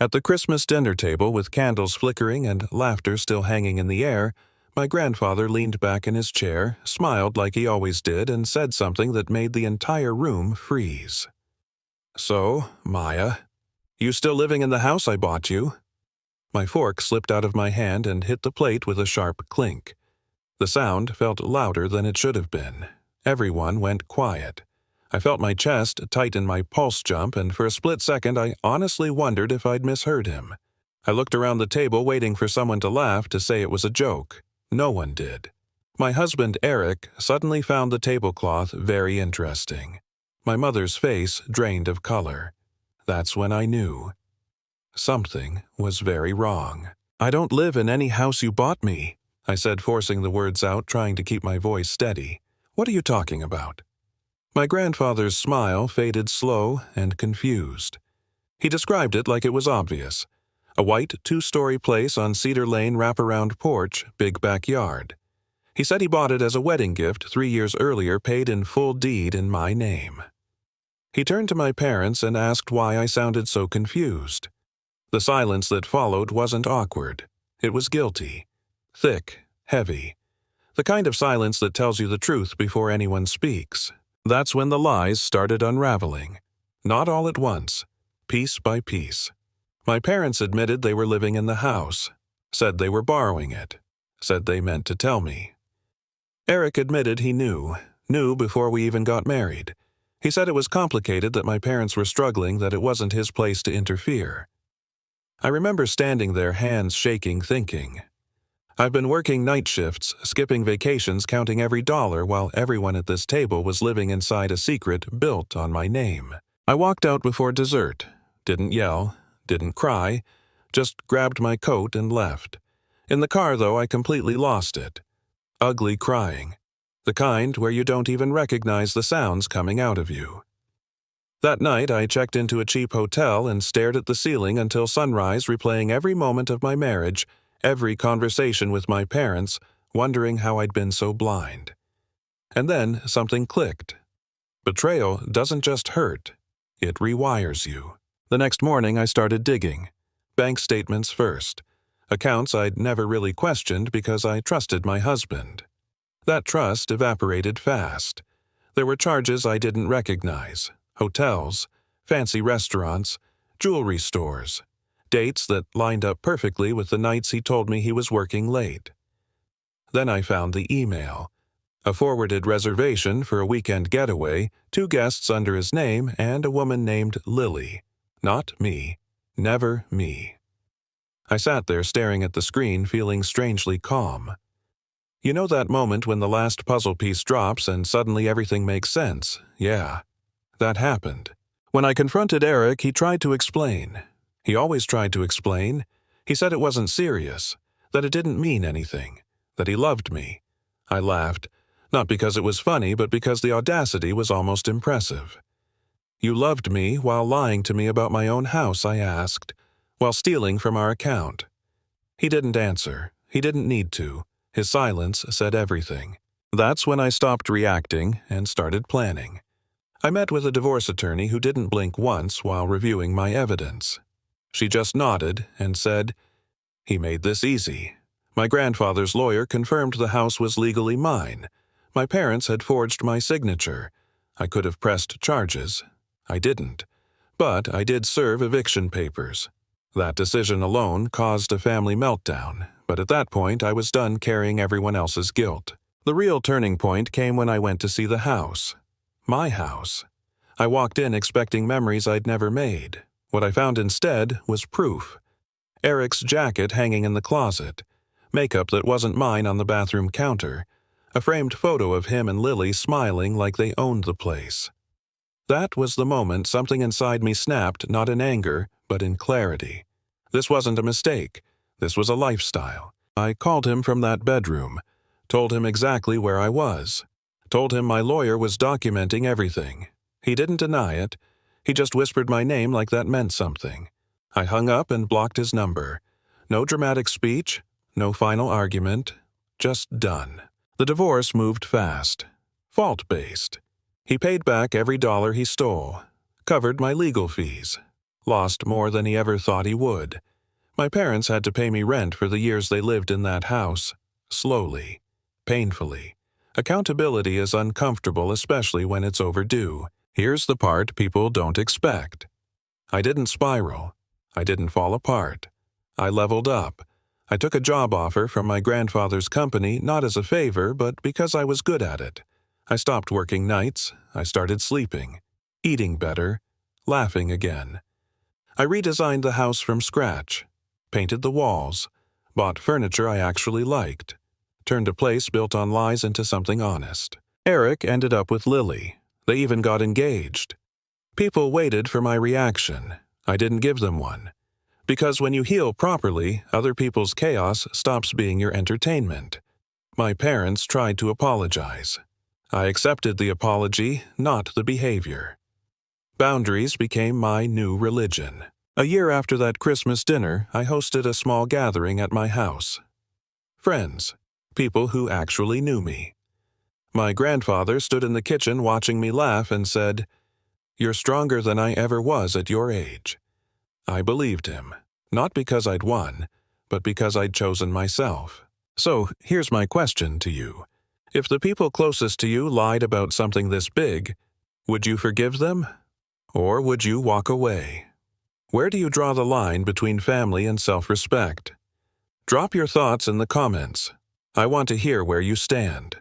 At the Christmas dinner table, with candles flickering and laughter still hanging in the air, my grandfather leaned back in his chair, smiled like he always did, and said something that made the entire room freeze. "So, Maya, you still living in the house I bought you?" My fork slipped out of my hand and hit the plate with a sharp clink. The sound felt louder than it should have been. Everyone went quiet. I felt my chest tighten, my pulse jump, and for a split second I honestly wondered if I'd misheard him. I looked around the table waiting for someone to laugh, to say it was a joke. No one did. My husband, Eric, suddenly found the tablecloth very interesting. My mother's face drained of color. That's when I knew. Something was very wrong. "I don't live in any house you bought me," I said, forcing the words out, trying to keep my voice steady. "What are you talking about?" My grandfather's smile faded slow and confused. He described it like it was obvious. A white two-story place on Cedar Lane, wraparound porch, big backyard. He said he bought it as a wedding gift 3 years earlier, paid in full deed in my name. He turned to my parents and asked why I sounded so confused. The silence that followed wasn't awkward. It was guilty. Thick, heavy. The kind of silence that tells you the truth before anyone speaks. That's when the lies started unraveling. Not all at once, piece by piece. My parents admitted they were living in the house, said they were borrowing it, said they meant to tell me. Eric admitted he knew before we even got married. He said it was complicated, that my parents were struggling, that it wasn't his place to interfere. I remember standing there, hands shaking, thinking, I've been working night shifts, skipping vacations, counting every dollar, while everyone at this table was living inside a secret built on my name. I walked out before dessert, didn't yell, didn't cry, just grabbed my coat and left. In the car, though, I completely lost it. Ugly crying. The kind where you don't even recognize the sounds coming out of you. That night, I checked into a cheap hotel and stared at the ceiling until sunrise, replaying every moment of my marriage, every conversation with my parents, wondering how I'd been so blind. And then something clicked. Betrayal doesn't just hurt, it rewires you. The next morning, I started digging. Bank statements first. Accounts I'd never really questioned because I trusted my husband. That trust evaporated fast. There were charges I didn't recognize. Hotels, fancy restaurants, jewelry stores. Dates that lined up perfectly with the nights he told me he was working late. Then I found the email. A forwarded reservation for a weekend getaway, 2 guests under his name, and a woman named Lily. Not me. Never me. I sat there staring at the screen, feeling strangely calm. You know that moment when the last puzzle piece drops and suddenly everything makes sense? Yeah, that happened. When I confronted Eric, he tried to explain. He always tried to explain. He said it wasn't serious, that it didn't mean anything, that he loved me. I laughed, not because it was funny, but because the audacity was almost impressive. "You loved me while lying to me about my own house?" I asked, "while stealing from our account?" He didn't answer. He didn't need to. His silence said everything. That's when I stopped reacting and started planning. I met with a divorce attorney who didn't blink once while reviewing my evidence. She just nodded and said, "He made this easy." My grandfather's lawyer confirmed the house was legally mine. My parents had forged my signature. I could have pressed charges. I didn't. But I did serve eviction papers. That decision alone caused a family meltdown, but at that point I was done carrying everyone else's guilt. The real turning point came when I went to see the house. My house. I walked in expecting memories I'd never made. What I found instead was proof. Eric's jacket hanging in the closet, makeup that wasn't mine on the bathroom counter, a framed photo of him and Lily smiling like they owned the place. That was the moment something inside me snapped, not in anger, but in clarity. This wasn't a mistake. This was a lifestyle. I called him from that bedroom, told him exactly where I was, told him my lawyer was documenting everything. He didn't deny it. He just whispered my name like that meant something. I hung up and blocked his number. No dramatic speech, no final argument, just done. The divorce moved fast. Fault-based. He paid back every dollar he stole, covered my legal fees, Lost more than he ever thought he would. My parents had to pay me rent for the years they lived in that house. Slowly. Painfully. Accountability is uncomfortable, especially when it's overdue. Here's the part people don't expect. I didn't spiral. I didn't fall apart. I leveled up. I took a job offer from my grandfather's company not as a favor, but because I was good at it. I stopped working nights. I started sleeping, eating better, laughing again. I redesigned the house from scratch, painted the walls, bought furniture I actually liked, turned a place built on lies into something honest. Eric ended up with Lily. They even got engaged. People waited for my reaction. I didn't give them one. Because when you heal properly, other people's chaos stops being your entertainment. My parents tried to apologize. I accepted the apology, not the behavior. Boundaries became my new religion. A year after that Christmas dinner, I hosted a small gathering at my house. Friends, people who actually knew me. My grandfather stood in the kitchen watching me laugh and said, "You're stronger than I ever was at your age." I believed him, not because I'd won, but because I'd chosen myself. So here's my question to you. If the people closest to you lied about something this big, would you forgive them? Or would you walk away? Where do you draw the line between family and self-respect? Drop your thoughts in the comments. I want to hear where you stand.